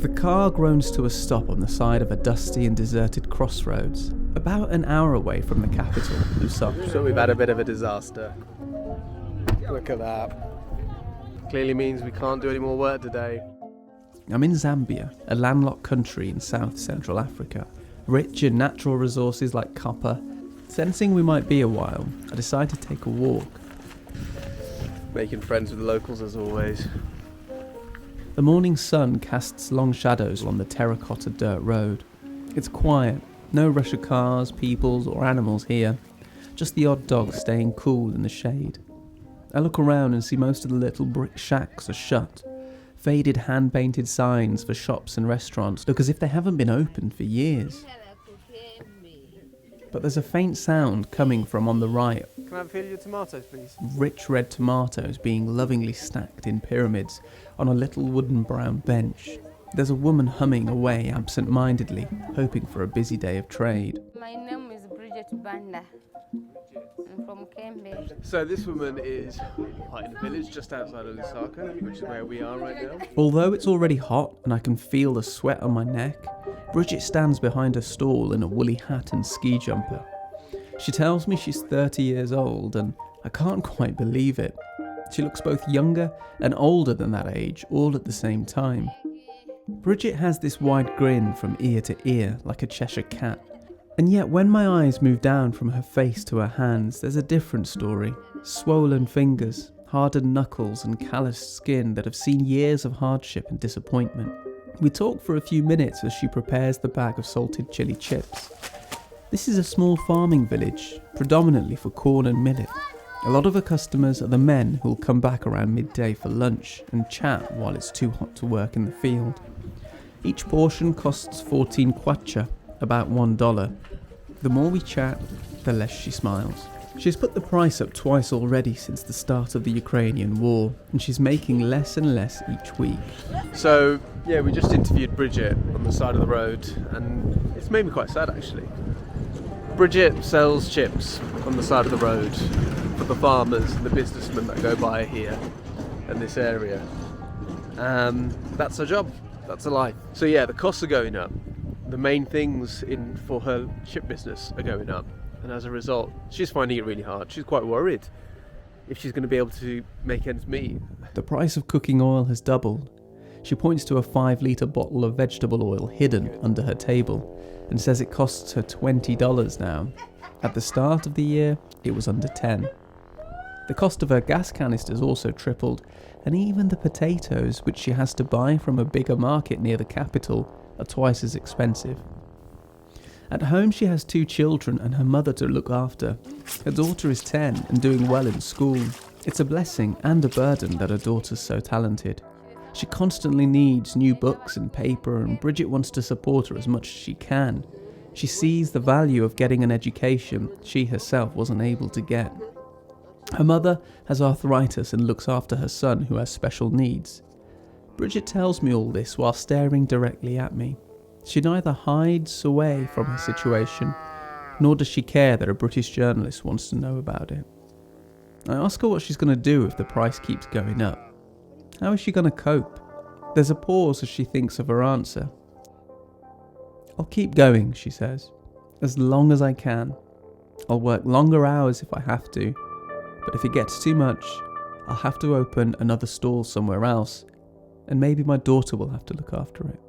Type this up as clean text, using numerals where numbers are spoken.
The car groans to a stop on the side of a dusty and deserted crossroads, about an hour away from the capital, Lusaka. So we've had a bit of a disaster. Look at that. Clearly means we can't do any more work today. I'm in Zambia, a landlocked country in South Central Africa, rich in natural resources like copper. Sensing we might be a while, I decide to take a walk. Making friends with the locals as always. The morning sun casts long shadows on the terracotta dirt road. It's quiet, no rush of cars, peoples or animals here, just the odd dog staying cool in the shade. I look around and see most of the little brick shacks are shut. Faded hand-painted signs for shops and restaurants look as if they haven't been opened for years. But there's a faint sound coming from on the right. Can I feel your tomatoes, please? Rich red tomatoes being lovingly stacked in pyramids on a little wooden brown bench. There's a woman humming away absent-mindedly, hoping for a busy day of trade. My name is Bridget Banda. I'm from Cambridge. So this woman is right in the village just outside of Lusaka, which is where we are right now. Although it's already hot and I can feel the sweat on my neck, Bridget stands behind her stall in a woolly hat and ski jumper. She tells me she's 30 years old and I can't quite believe it. She looks both younger and older than that age, all at the same time. Bridget has this wide grin from ear to ear like a Cheshire cat. And yet when my eyes move down from her face to her hands, there's a different story. Swollen fingers, hardened knuckles and calloused skin that have seen years of hardship and disappointment. We talk for a few minutes as she prepares the bag of salted chili chips. This is a small farming village, predominantly for corn and millet. A lot of her customers are the men who'll come back around midday for lunch and chat while it's too hot to work in the field. Each portion costs 14 kwacha, about $1. The more we chat, the less she smiles. She's put the price up twice already since the start of the Ukrainian war, and she's making less and less each week. So, yeah, we just interviewed Bridget on the side of the road, and it's made me quite sad actually. Bridget sells chips on the side of the road for the farmers and the businessmen that go by here in this area. That's her job, that's her life. So yeah, the costs are going up. The main things for her chip business are going up, and as a result she's finding it really hard. She's quite worried if she's going to be able to make ends meet. The price of cooking oil has doubled. She points to a 5-litre bottle of vegetable oil hidden under her table and says it costs her $20 now. At the start of the year it was under 10. The cost of her gas canisters also tripled, and even the potatoes, which she has to buy from a bigger market near the capital, are twice as expensive. At home she has 2 children and her mother to look after. Her daughter is 10 and doing well in school. It's a blessing and a burden that her daughter's so talented. She constantly needs new books and paper, and Bridget wants to support her as much as she can. She sees the value of getting an education she herself wasn't able to get. Her mother has arthritis and looks after her son who has special needs. Bridget tells me all this while staring directly at me. She neither hides away from her situation, nor does she care that a British journalist wants to know about it. I ask her what she's going to do if the price keeps going up. How is she going to cope? There's a pause as she thinks of her answer. I'll keep going, she says, as long as I can. I'll work longer hours if I have to, but if it gets too much, I'll have to open another stall somewhere else, and maybe my daughter will have to look after it.